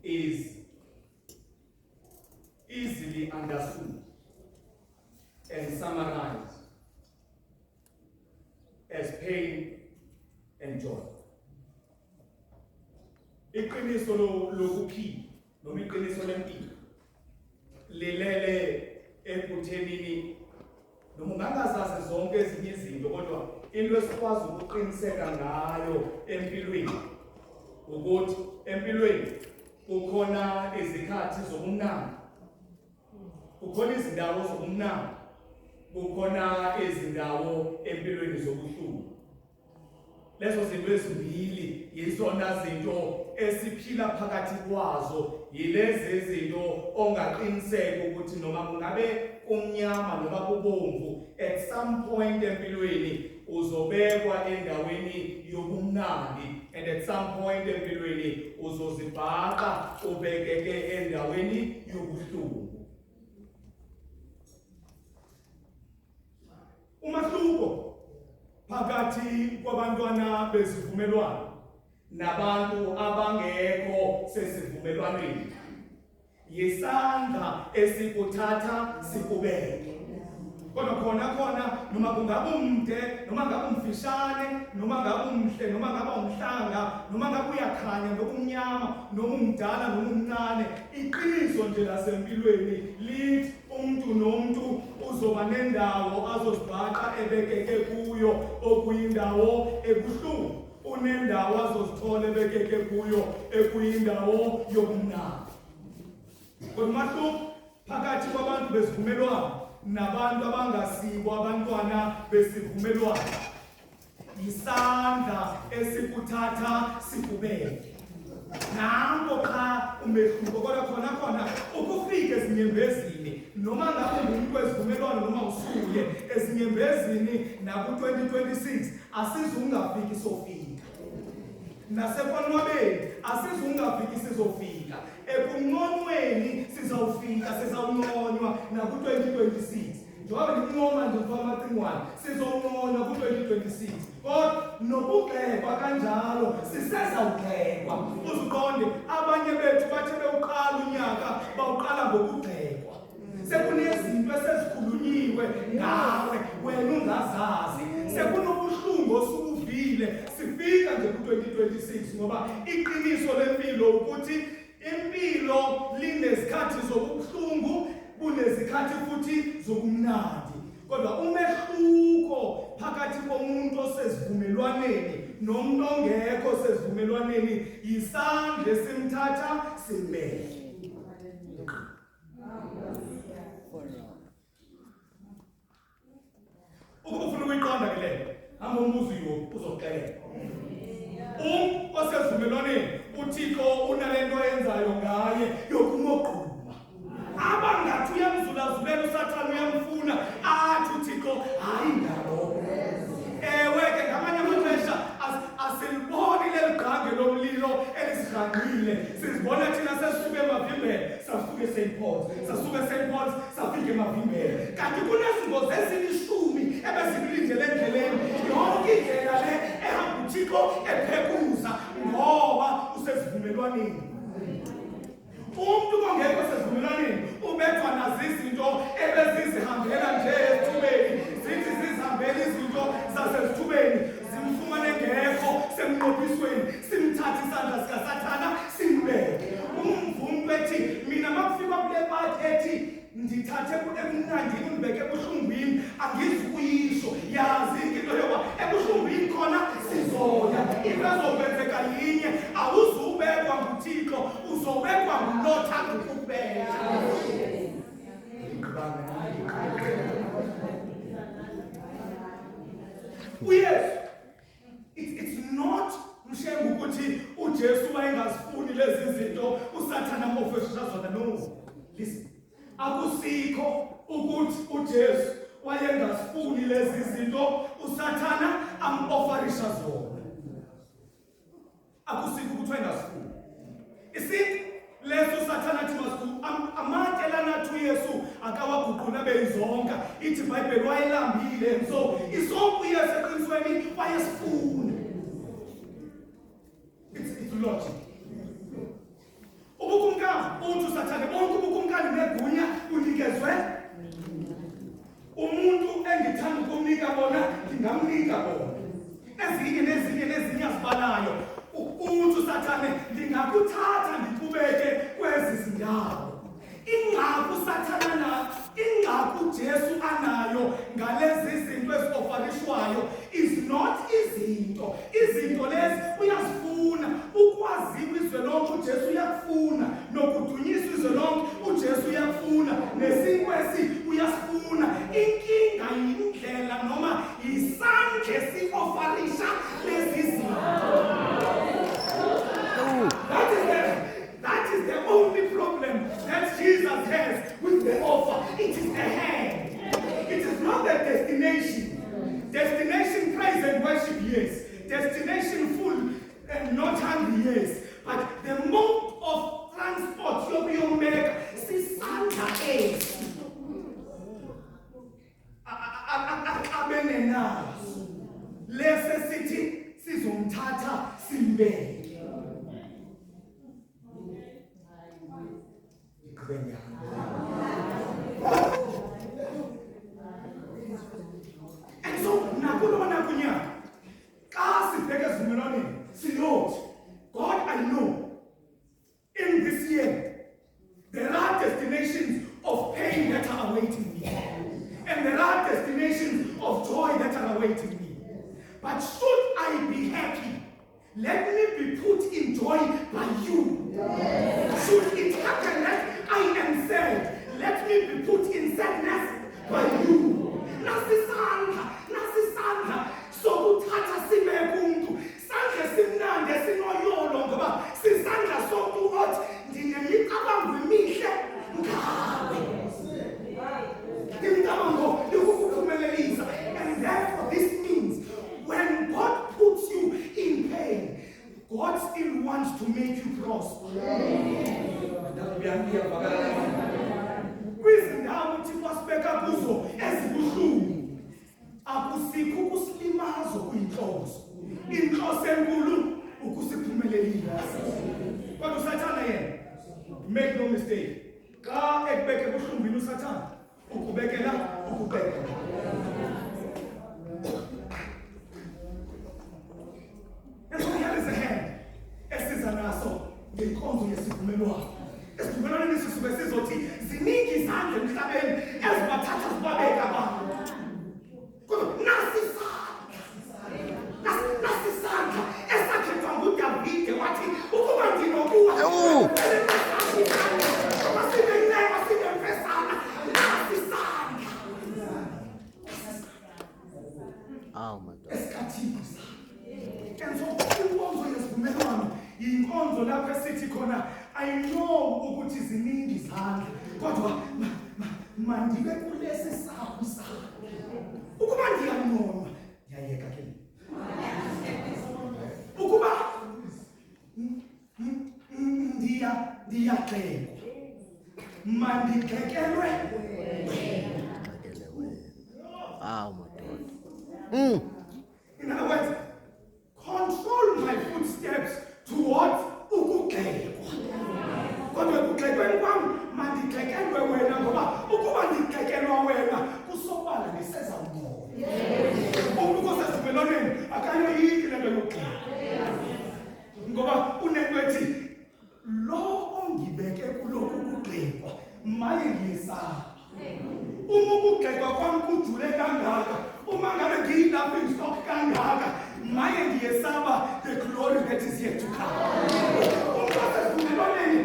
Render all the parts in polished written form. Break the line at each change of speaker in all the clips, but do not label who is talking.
is easily understood and summarized as pain and joy. Iqiniso lokuphila noma iqiniso lempilo lilele ekuthenini noma ungangazazi zonke ezinye izinto kodwa into esikwazi ukuqiniseka ngayo empilweni ukuthi empilweni kukhona izikhathi zobumnandi, kukhona izindawo zobumnandi, kukhona izindawo empilweni zobuhlungu. Lezo zinto ezimbili yizona zinto esiphila phakathi kwazo, yilezi izinto ongaqiniseka ukuthi noma kungabe kumnyama noma kubomvu, at some point empilweni uzobekwa endaweni yobumnandi, and at some point empilweni uzozibhaqa ubekeke endaweni yobuhlungu. Umahluko phakathi kwabantwana besivumelwano nabantu abangekho sesivumelwaneni yisandla esikuthatha sikubeke. Kodwa khona noma kungabe umde, noma ngabe umfishane, noma ngabe umhle, noma ngabe umhlanga, noma ngabe uyakhanya noma umnyama, noma umdala noma umncane, iqiniso nje lasempilweni lithi umuntu nomuntu uzoba nendawo azozibhaqa ebekeke kuyo okuyindawo ebuhlungu, unendawo azozithola ebekeke kuyo ekuyindawo yobumnandi. Kodwa umahluko phakathi kwabantu besivumelwano nabantu abangasibo abantwana besivumelwano yisandla esikuthatha sikubeke. Nango cha umehluko, kodwa khona ukufika ezinyembezini noma ngabe umuntu wesivumelwano noma usuye ezinyembezini naku-2026 asizungafiki sofika. Nasekonwabeni asizungafiki sizofika. Ekunqonweni sizawufika, sizawunqonywa naku-2026. Njengoba ngincoma nje kwamacingwane sizonqonywa ku-2026. Kodwa nokugxekwa kanjalo sisezawugxekwa. Uziqonde abanye bethu bathe bewuqala unyaka bawuqala ngokugxekwa. Sekunezinto esezikhulunyiwe ngawe wena ungazazi. Sekunobuhlungu osubuvile sifika nje ku-2026 ngoba iqiniso lempilo ukuthi impilo linezikhathi zobuhlungu, kunezikhathi futhi zobumnandi. Kodwa umehluko phakathi komuntu osesivumelwaneni nomuntu ongekho sesivumelwaneni yisandla esimthatha simbeke. Ukufuna ukuyiqonda ke leyo, hamba umbuzo uzoxela. Osesivumelwaneni uThixo unalento ayenzayo ngaye yokumoqhuma. Abangathi uyamzulazulela uSathane uyamfuna athi uThixo hayi ndalo. Ke ngamanye amaxesha asiliboni leligqange lomlilo elisirhaqile. Sizibona thina sesisuke emavimbeni sasuke St. Paul's, sasuke St. Paul's safike emavimbeni. Kanti kunezingozi ezilishumi ebezikulindele endleleni. Yonke indlela le ehamba uThixo ephekuza ngoba usesivumelwaneni. Umuntu ongekho sesivumelwaneni ubethwa nazo izinto ebezizihambela nje esithubeni, zithi zizihambela izinto zasesithubeni zimfumane ngekho semnqophisweni, simthathe isandla sikaSathana simbeke. Umvumi ethi mina makufika kule part ethi ndithathe emnandini undibeke ebuhlungwini angizukuyisho. Yazi into yoba ebuhlungwini khona sizoya. Into ezokwenzeka yinye, awuzubekwa nguThixo, uzobekwa ngulothanda ukubeka. Uyesu, it's not mshengu ukuthi uJesu wayengazifuni lezi zinto uSathane amofesha zona. No, listen, akusikho ukuthi uJesu wayengazifuni lezi zinto uSathane amofarisha zona. Akusikho ukuthi wayengazifuni. Isithi leso uSathane athi masiku amanye lana uYesu akawaguqula beyizonka. Ithi iBhayibheli wayelambile, so isonke uYesu eqinisweni wayesifuna. It's logic. ezifanayo. Uthi uSathane ndingakuthatha ndikubeke kwezi zindawo. Ingqaku uSathane ingqaku uJesu anayo ngalezi zinto eziofarishwayo is not izinto. Izinto lezi uyazifuna, ukwaziwa izwe lonke uJesu uyakufuna, nokudunyiswa izwe lonke uJesu uyakufuna, nesikwesi uyasifuna. Inkinga yindlela noma isandla esi-ofarisha lezi zinto. That is the only problem that Jesus has with the offer. It is the hand. It is not the destination. Destination, praise and worship, yes. Destination, full and not hungry, yes. But the mode of transport you'll make, sisandla es. Abenenazo. Lese sithi sizomthatha simbeke. And so, God, I know in this year there are destinations of pain that are awaiting me, and there are destinations of joy that are awaiting me. But should I be happy, let me be put in joy by you. Should it happen that I am sad, let me be put in sadness by you. Nasisandla sokuthatha sibeke umuntu, sandla simnandi esinoyolo ngoba sisandla somuntu othi ndinemicabango emihle ngawe. Imicabango yokukuphumelelisa. And therefore this means when God puts you in pain, God still wants to make you prosper. Kwizindawo uThixo asibeka kuzo ezibuhlungu, akusikho ukusilimaza kuyinhloso. Inhloso enkulu ukusiphumelelisa. Kodwa uSathane yena, make no mistake, xa ekubeke ebuhlungwini uSathane ukubekela ukubeka. And so here is a hand esiza naso ngenkonzo yesivumelwano. Esivumelwano nesisuke sizothi ziningi izandla emhlabeni ezibathatha zibabeka abantu. Kodwa nasisandla esakhethwa nguDavide wathi ukuba ndinokuwa
Oh my God.
esikhathini sakhe. And so inkonzo yesivumelwano yinkonzo lapho esithi khona I know ukuthi ziningi izandla kodwa mandibe kulesi sakho sakho. Ukuba ndiyanoma yayeka ke. Ukuba ndiyaqekwa mandikekelwe.
Oh my God.
In other words, control my footsteps towards ukugxekwa. Kodwa ukugxekweni kwami mandigxekelwe wena ngoba ukuba ndigxekelwa wena kusobala neseza umoya. Umuntu osesivumelwaneni akayoyiki lento yokugxekwa. Ngoba unento ethi lo ongibeke kulokhu ukugxekwa maye ngiyesaba. Uma ukugxekwa kwami kujule kangaka, uma ngabe ngiyilapho engihloko kangaka, maye ngiyesaba the glory that is yet to come. Umuntu osesivumelwaneni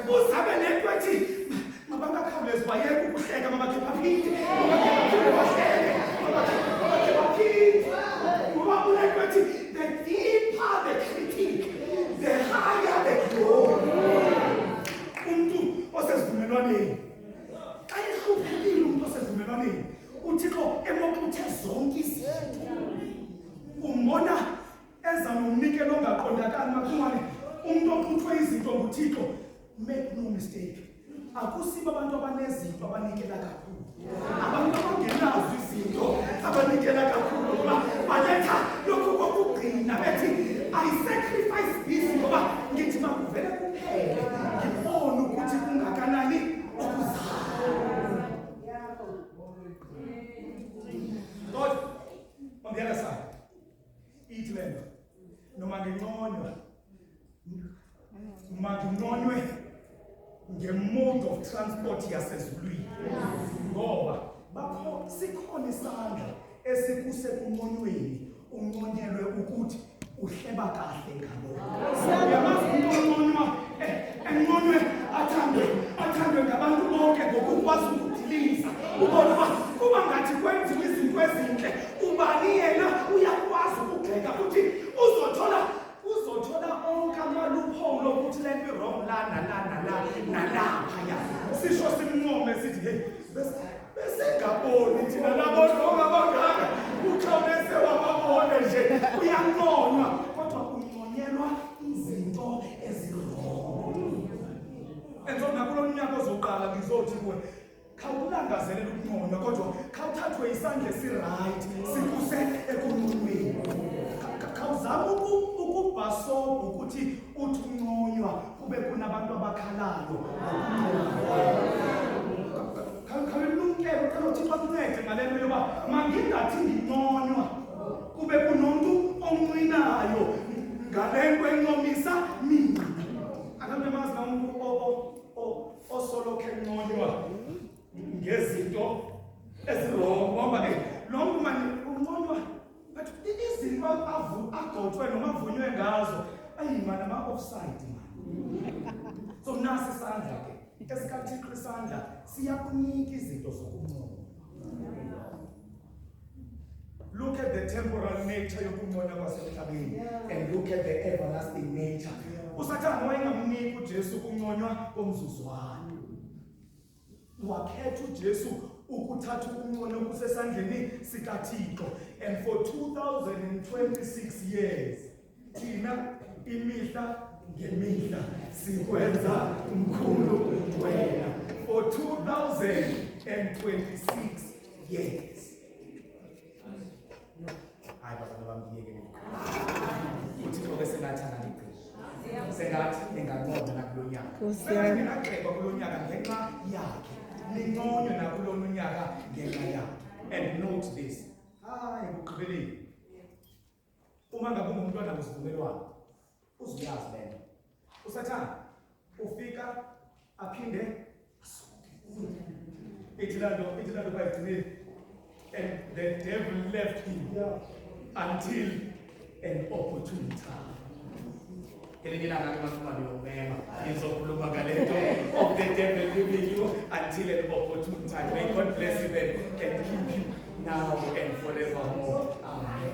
uzabe nento ethi mabangakhawulezi bayeke ukuhleka mabakhipha phinde, mabakhipha bahleke, mabakhipha phinde. Ngoba unento ethi the deeper the critique, the higher the glory. Umuntu osesivumelwaneni ayihluphekile umuntu osesivumelwaneni. uThixo emoxuthe zonke izinto. Umbona eza nomnikelo ongaqondakali makungane umuntu oxuthwe izinto nguThixo. Make no mistake, akusibo abantu abanezinto abanikela kakhulu. Abantu abangenazo izinto abanikela kakhulu ngoba baletha lokhu kokugcina bethi I sacrifice this ngoba ngithi makuvele kuphele ngibone ukuthi kungakanani okuzayo. God, on the other side, eat land. noma nginconywa makunonywe nge-mode of transport yasezulwini ngoba sikhona isandla esikusekunonyweni unconyelwe ukuthi uhleba kahle ngalokho. Uyamazi umuntu enconywe athandwe ngabantu bonke ngokukwazi ukudiliza ubona uba kuba ngathi kwenziwa izinto ezinhle ubani yena uyakwazi ukugxeka futhi uzothola onke amaloophole ukuthi le nto wrong nalaphaya sisho simncome sithi hey besengaboni thina labo ongabangaka ukhawuleze wababone nje uyanconywa kodwa unconyelwa izinto ezirong. Enzoka kulo nyaka ozoqala ngizothi kuwe khawulangazelela ukunconywa kodwa khawuthathwe isandla esiright sikuse ekunonyweni. Khawuzama ukubhasoba ukuthi uthi unconywa kube kunabantu abakhalayo. Khawulumkele ucela uThixo akuncede ngale nto yoba mangingathi nginconywa kube kunomuntu onqinayo ngale nto encomisa mina. Abantu bamazi umuntu osolokhu enconywa ngezinto ezirong ngoba lo muntu manje unconywa but izinto agothwe noma avunywe ngazo ayimana ama-offside mani. So nasi isandla ke esikaThixo isandla siyakunika izinto zokunconywa. Look at the temporal nature yokunconywa kwasemhlabeni and look at the everlasting nature. Usathane wayengamniki uJesu ukunconywa komzuzwana. Wakhetha uJesu ukuthatha ukunconywa kusesandleni sikaThixo, and for 2026 years thina imihla ngemihla sikwenza umkhulu wena. For 2026 years. Hayi bafana bami ngiyeke uThixo bese ngathana ngigqisha sengathi enganconywa nakulo nyaka ngingaqheba kulo nyaka ngenxa yakhe ninconywe nakulo nyaka ngenxa yakhe. And note this, ekugqibeleni uma ngabe ungumntwana wesivumelwano uziyazi lento usathana ufika aphinde itilando bayigcinile. And the devil left him until an opportune time. Of the devil leaving you until an opportune time. May God bless you and keep you now and forevermore. Amen.